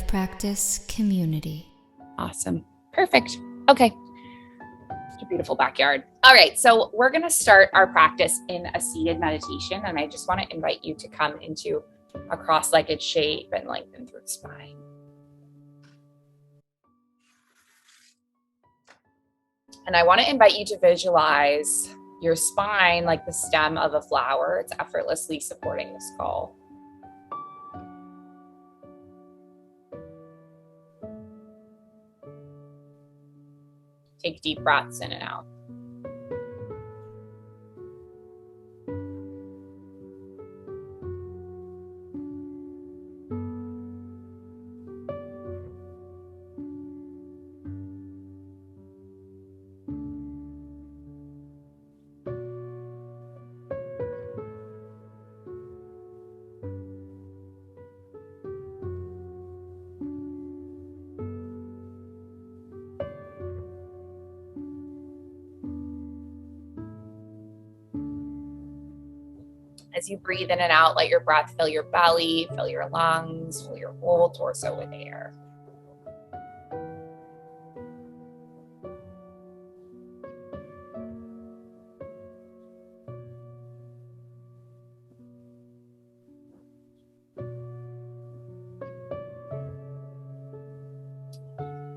practice community. Awesome. Perfect. Okay. It's a beautiful backyard. All right. So we're going to start our practice in a seated meditation. And I just want to invite you to come into a cross-legged shape and lengthen through the spine. And I want to invite you to visualize your spine like the stem of a flower. It's effortlessly supporting the skull. Take deep breaths in and out. As you breathe in and out, let your breath fill your belly, fill your lungs, fill your whole torso with air.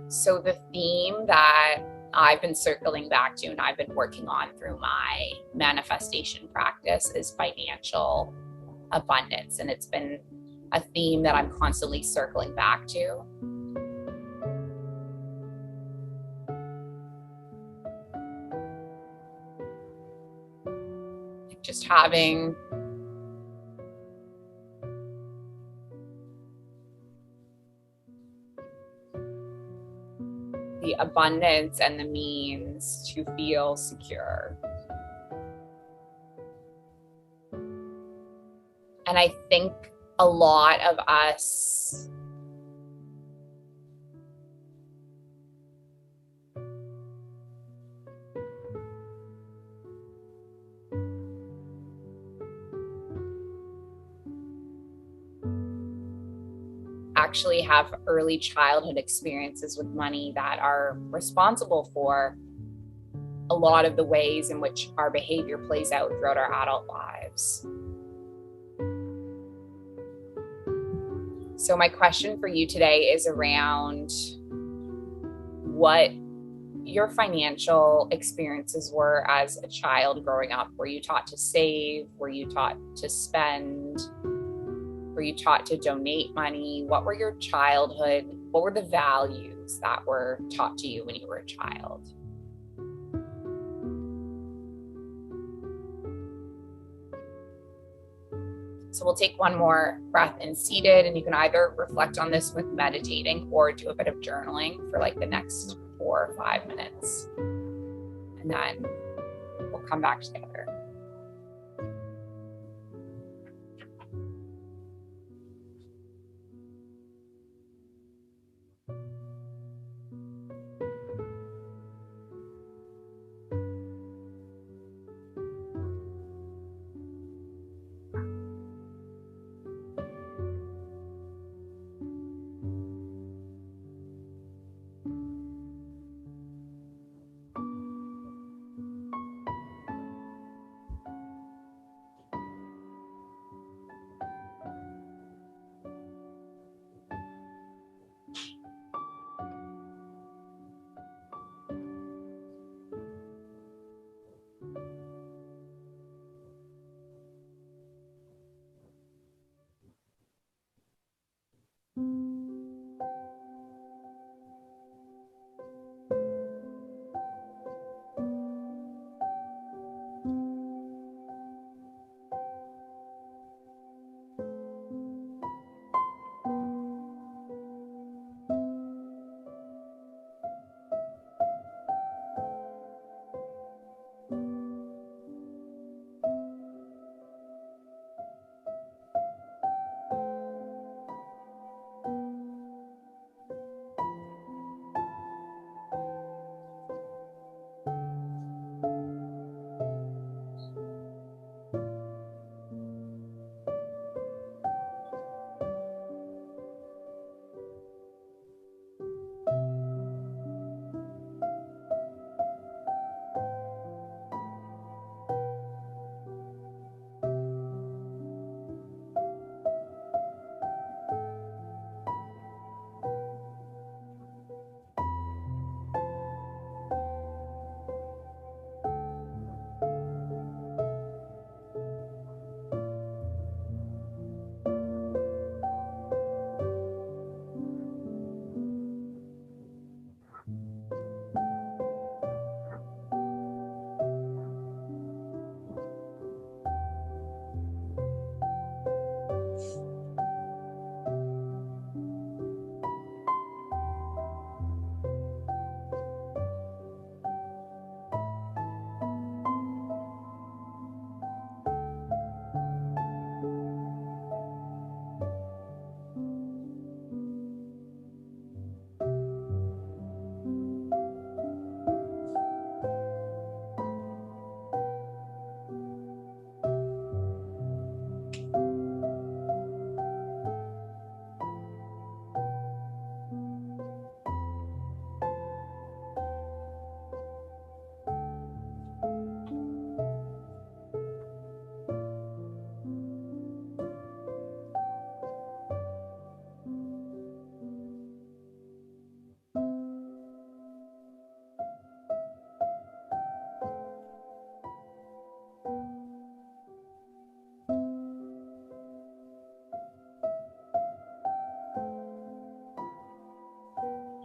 So the theme that I've been circling back to and I've been working on through my manifestation practice is financial abundance. And it's been a theme that I'm constantly circling back to. Just having the abundance and the means to feel secure. And I think a lot of us actually have early childhood experiences with money that are responsible for a lot of the ways in which our behavior plays out throughout our adult lives. So my question for you today is around what your financial experiences were as a child growing up. Were you taught to save? Were you taught to spend? Were you taught to donate money? What were your childhood? What were the values that were taught to you when you were a child? So we'll take one more breath in seated, and you can either reflect on this with meditating or do a bit of journaling for like the next 4 or 5 minutes. And then we'll come back together.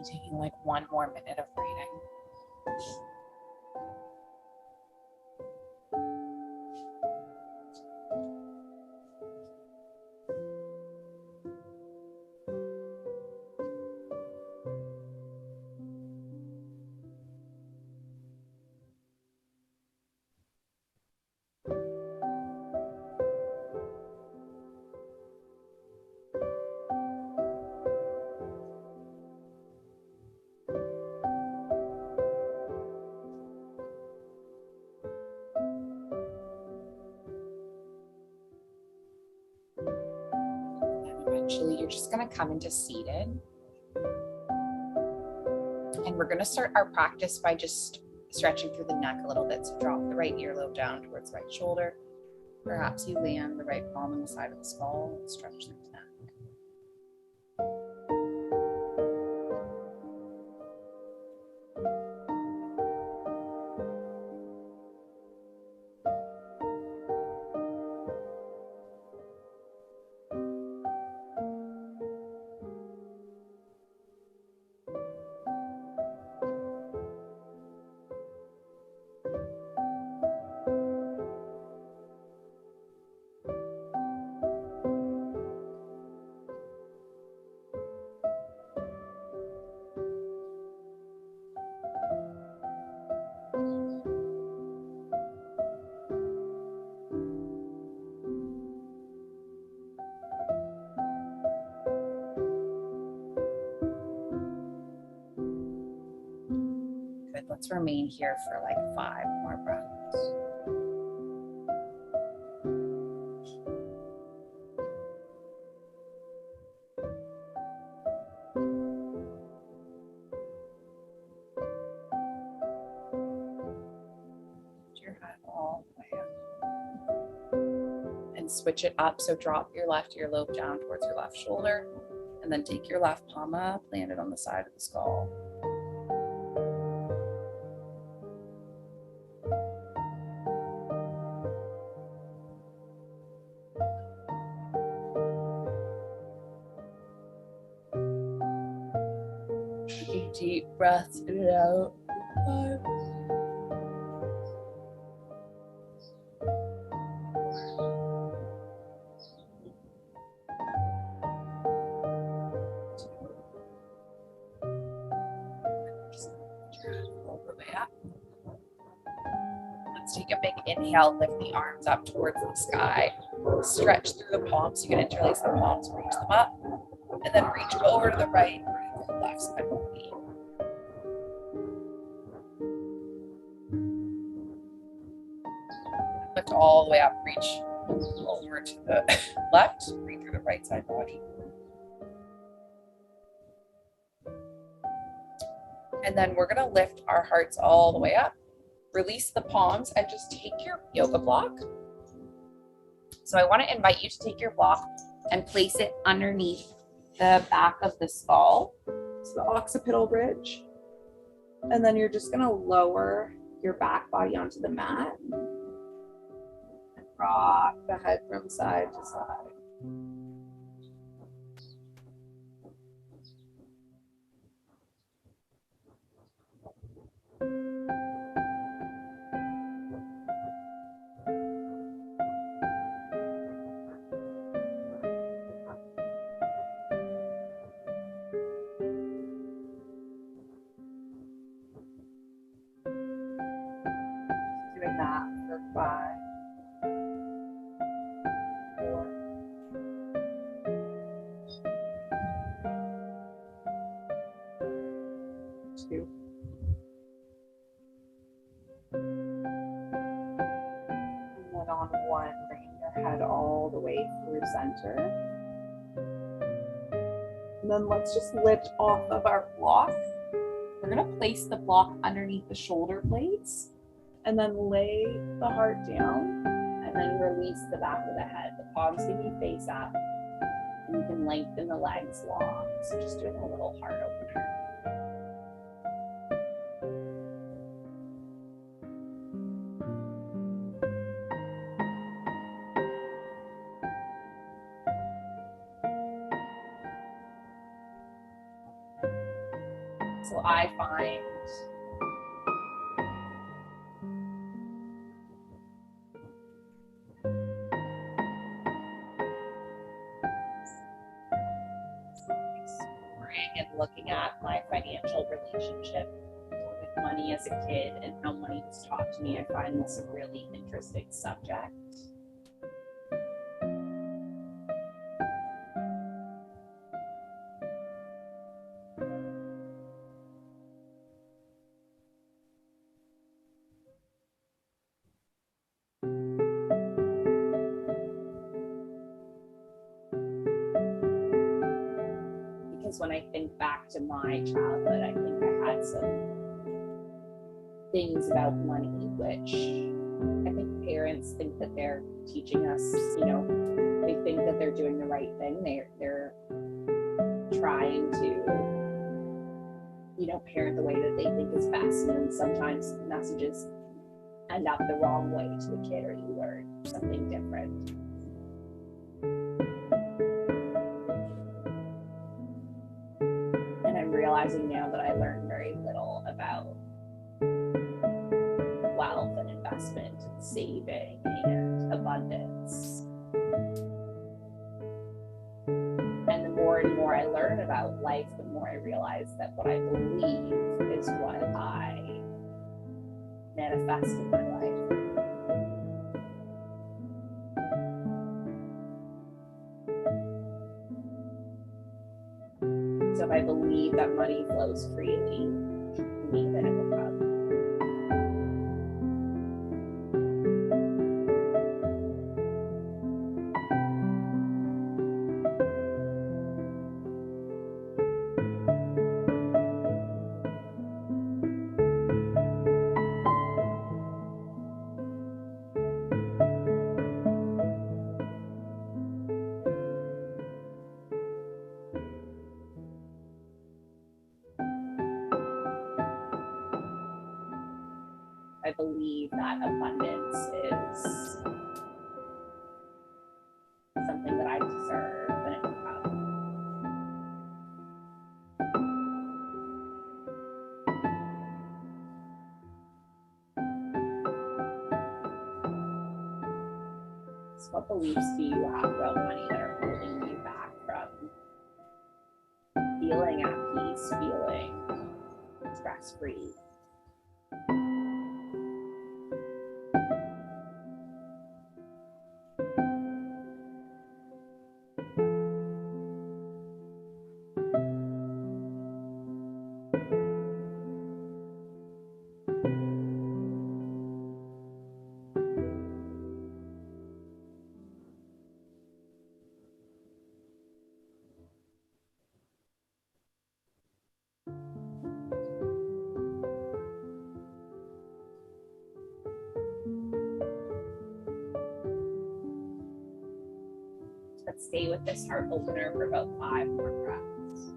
Taking like one more minute of breathing. Eventually, you're just going to come into seated. And we're going to start our practice by just stretching through the neck a little bit. So drop the right earlobe down towards the right shoulder. Perhaps you land the right palm on the side of the skull and stretch through the neck. Good. Let's remain here for like 5 more breaths. Lift your head all the way up. And switch it up. So drop your left earlobe down towards your left shoulder. And then take your left palm up, land it on the side of the skull. Taking deep breaths in and out. 5. 4. Let's take a big inhale, lift the arms up towards the sky. Stretch through the palms. You can interlace the palms, reach them up, and then reach over to the right, breathe to the left side of the feet. Lift all the way up, reach over to the left, breathe through the right side body. And then we're gonna lift our hearts all the way up. Release the palms and just take your yoga block. So I want to invite you to take your block and place it underneath the back of the skull, so the occipital ridge. And then you're just going to lower your back body onto the mat and rock the head from side to side. Doing that for 5, 4, 2, and then on 1, bringing your head all the way through center. And then let's just lift off of our block. We're going to place the block underneath the shoulder blades and then lay the heart down and then release the back of the head. The palms can be face up and you can lengthen the legs long. So just doing a little heart opener. So I find exploring and looking at my financial relationship with money as a kid and how money was taught to me. I find this a really interesting subject. Because when I think back to my childhood, I think I had some things about money, which I think parents think that they're teaching us, they think that they're doing the right thing. They're trying to, parent the way that they think is best. And sometimes messages end up the wrong way to the kid, or you learn something different. And I'm realizing now that I learned very little about wealth and investment and saving and abundance. And the more and more I learn about life, the more I realize that what I believe is what I manifest in my life. So if I believe that money flows freely to me, then it will come. I believe that abundance is something that I deserve, and it will come. So what beliefs do you have about money that are holding you back from feeling at peace, feeling stress-free? Let's stay with this heart opener for about 5 more breaths.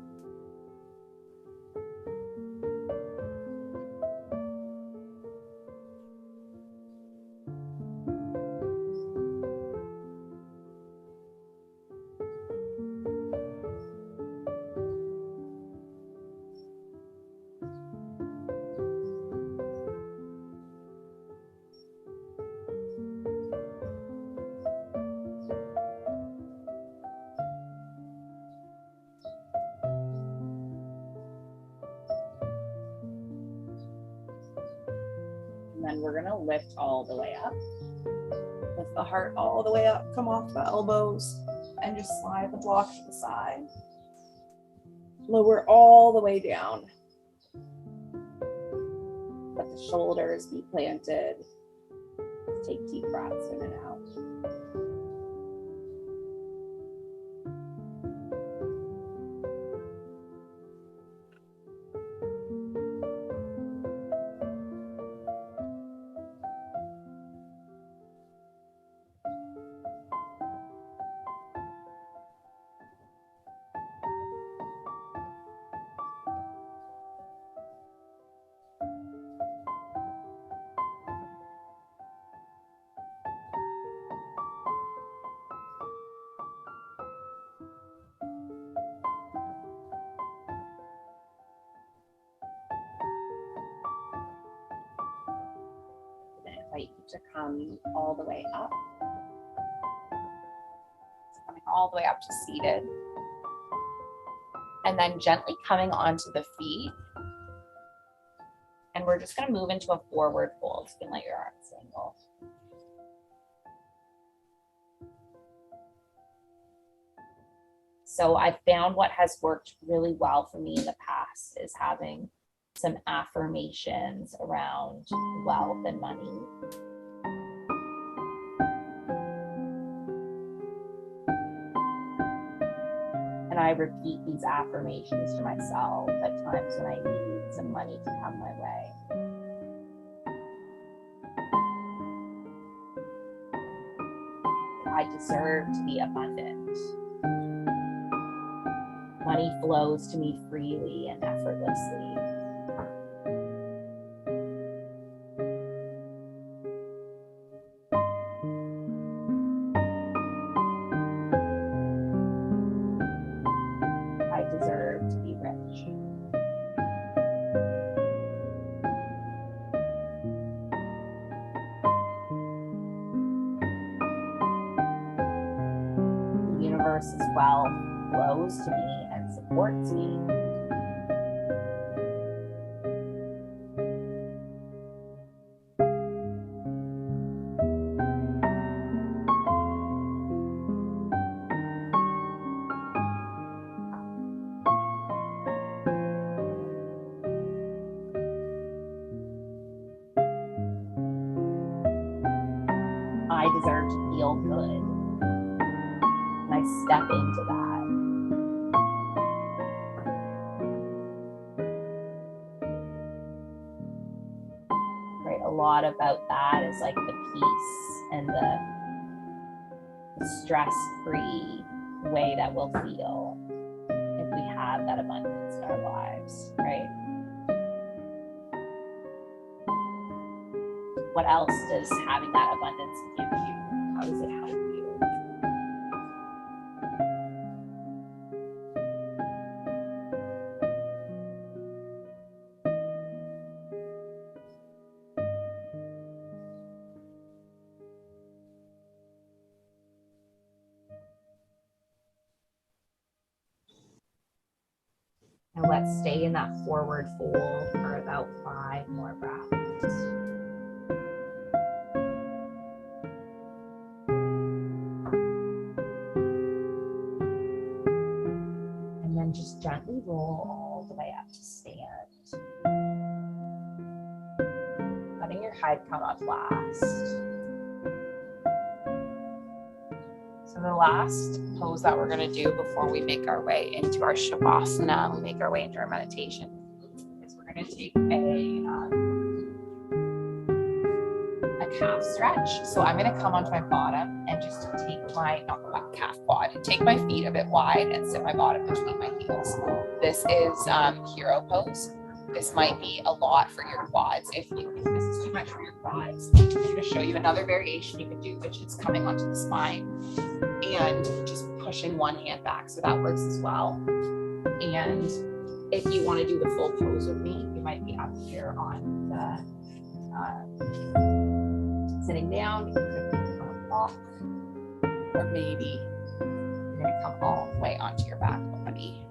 And then we're gonna lift all the way up. Lift the heart all the way up, come off the elbows, and just slide the block to the side. Lower all the way down. Let the shoulders be planted. Take deep breaths in and out. invite you to come all the way up. So coming all the way up to seated. And then gently coming onto the feet. And we're just going to move into a forward fold. You can let your arms dangle. So I found what has worked really well for me in the past is having some affirmations around wealth and money. And I repeat these affirmations to myself at times when I need some money to come my way. I deserve to be abundant. Money flows to me freely and effortlessly. I deserve to be rich. The universe's wealth flows to me and supports me. I deserve to feel good. And I step into that. Right, a lot about that is like the peace and the stress-free way that we'll feel if we have that abundance in our lives, right? What else does having that abundance give you? How does it help you? And let's stay in that forward fold for about 5 more breaths. And then just gently roll all the way up to stand. Letting your head come up last. So the last pose that we're going to do before we make our way into our Shavasana, we make our way into our meditation, is we're going to take a calf stretch. So I'm going to come onto my bottom and just take my, not my calf quad, and take my feet a bit wide and sit my bottom between my heels. This is hero pose. This might be a lot for your quads. If this is too much for your quads, I'm going to show you another variation you can do, which is coming onto the spine and just pushing one hand back. So that works as well. And if you want to do the full pose with me, you might be up here on the sitting down. You could come on a walk, or maybe you're going to come all the way onto your back body.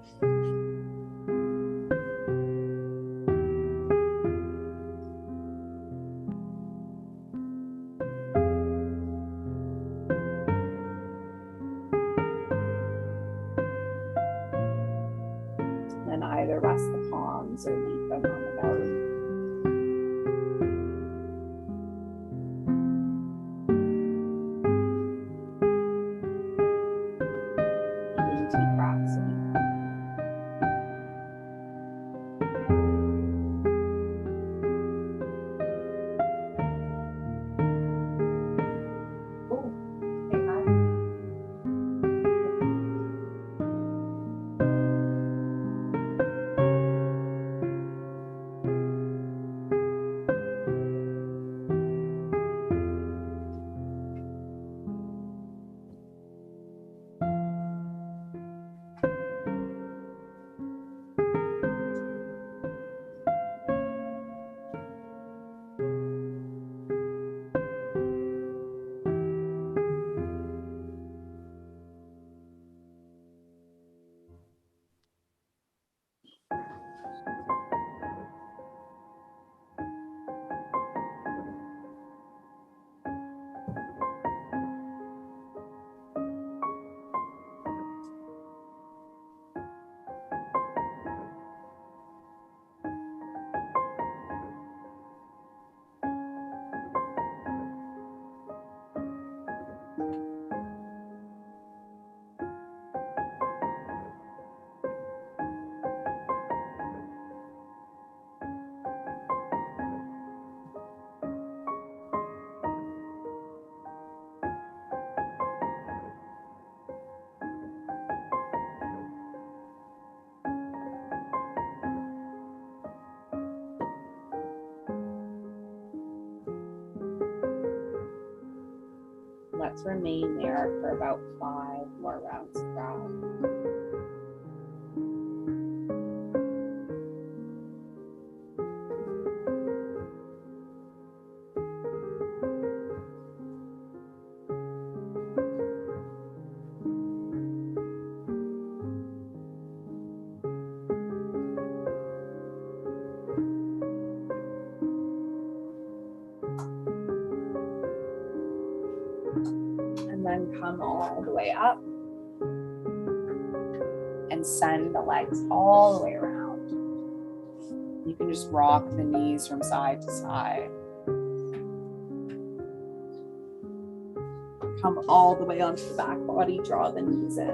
And either rest the palms or leave them on the belly. Taking deep breaths in. Let's remain there for about 5 more rounds of breath. And then come all the way up and send the legs all the way around. You can just rock the knees from side to side. Come all the way onto the back body, draw the knees in,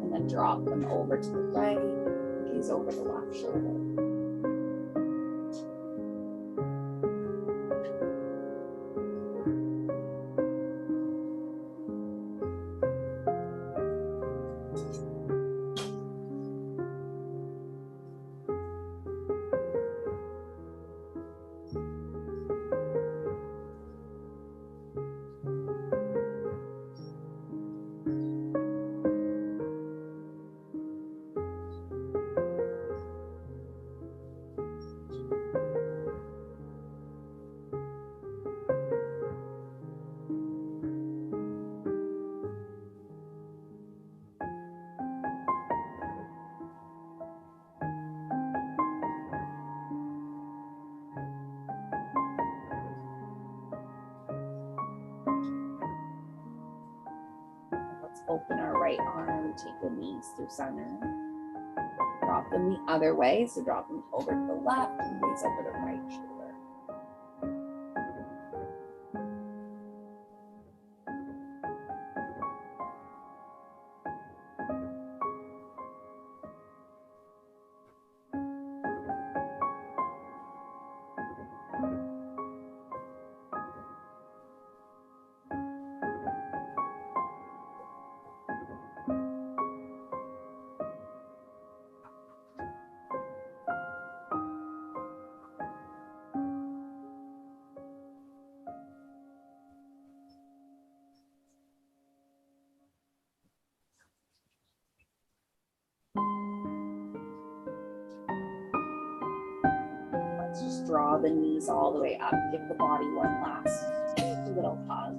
and then drop them over to the right, gaze over the left shoulder. Open our right arm, take the knees through center. Drop them the other way, so drop them over to the left and gaze over the right shoulder. Let's just draw the knees all the way up. Give the body one last little hug.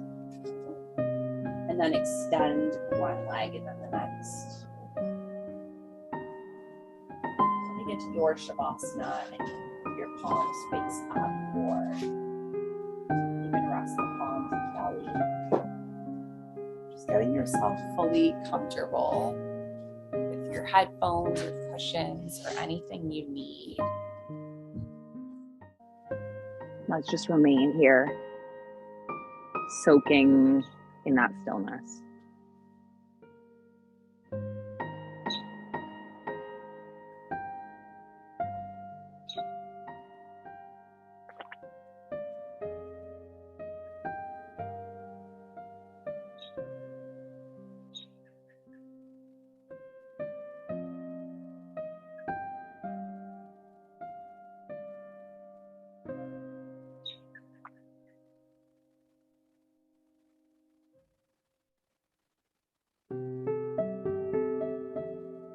And then extend one leg and then the next. When you get to your Shavasana and keep your palms face up, or even rest the palms of the belly. Just getting yourself fully comfortable with your headphones or cushions or anything you need. Let's just remain here, soaking in that stillness.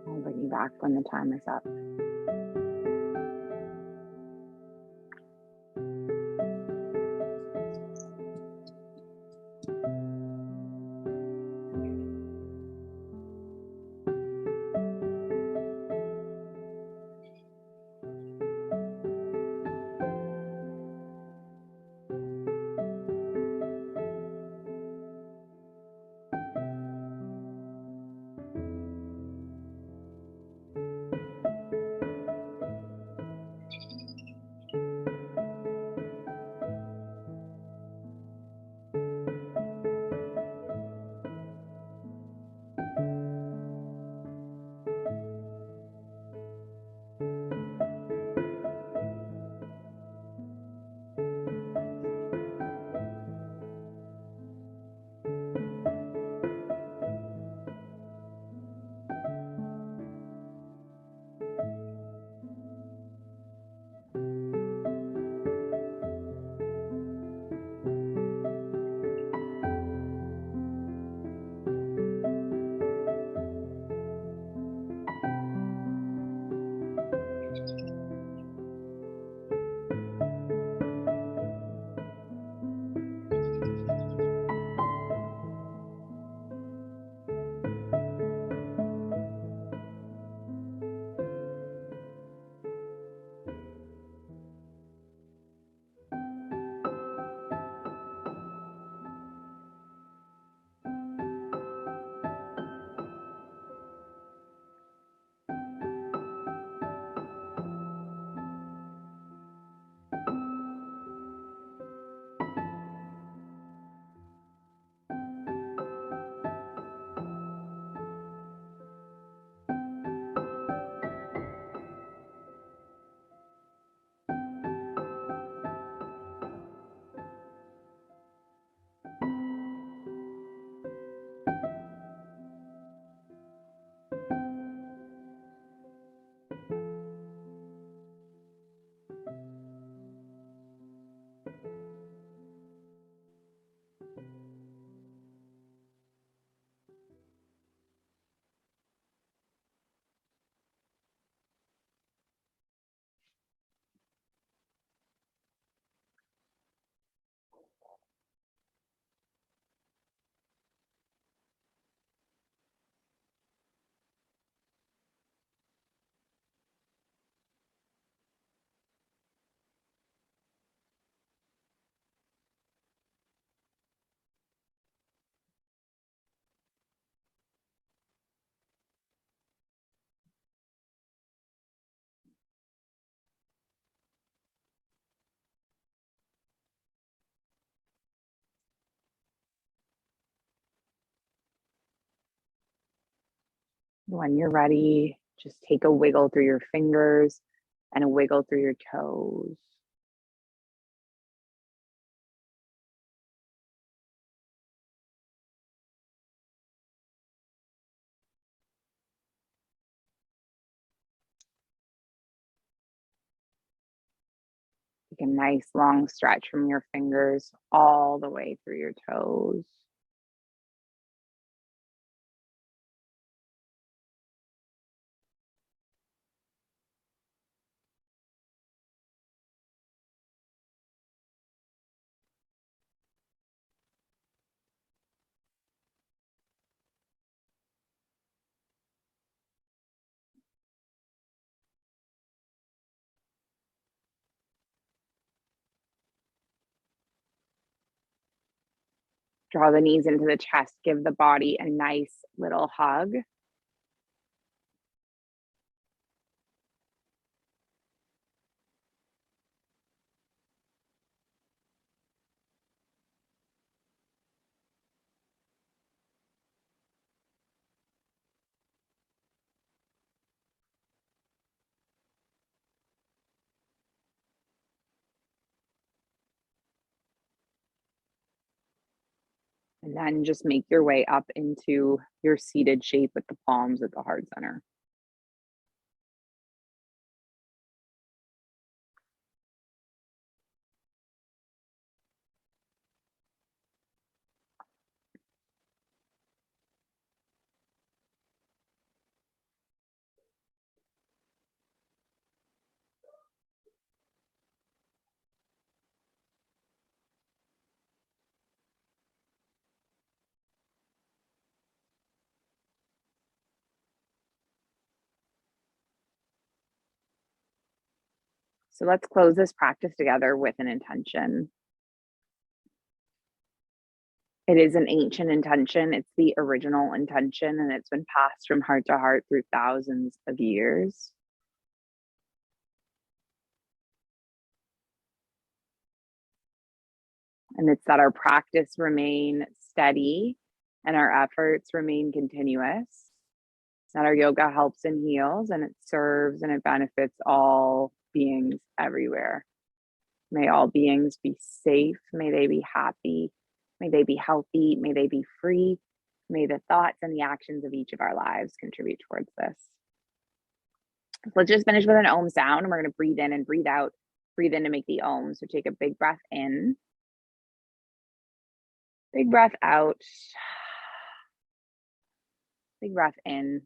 I'll bring you back when the time is up. When you're ready, just take a wiggle through your fingers and a wiggle through your toes. Take a nice long stretch from your fingers all the way through your toes. Draw the knees into the chest. Give the body a nice little hug. And then just make your way up into your seated shape with the palms at the heart center. So let's close this practice together with an intention. It is an ancient intention. It's the original intention, and it's been passed from heart to heart through thousands of years. And it's that our practice remain steady and our efforts remain continuous. That our yoga helps and heals, and it serves and it benefits all beings everywhere. May all beings be safe. May they be happy. May they be healthy. May they be free. May the thoughts and the actions of each of our lives contribute towards this. So let's just finish with an Om sound, and we're going to breathe in and breathe out. Breathe in to make the Om. So take a big breath in. Big breath out. Big breath in.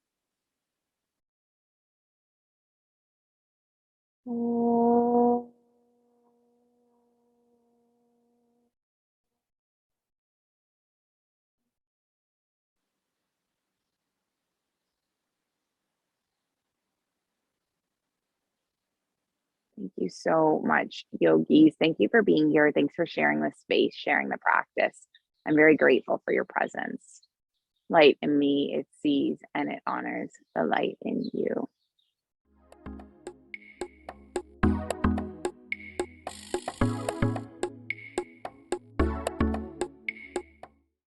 Thank you so much, yogis. Thank you for being here. Thanks for sharing this space, sharing the practice. I'm very grateful for your presence. Light in me, it sees and it honors the light in you.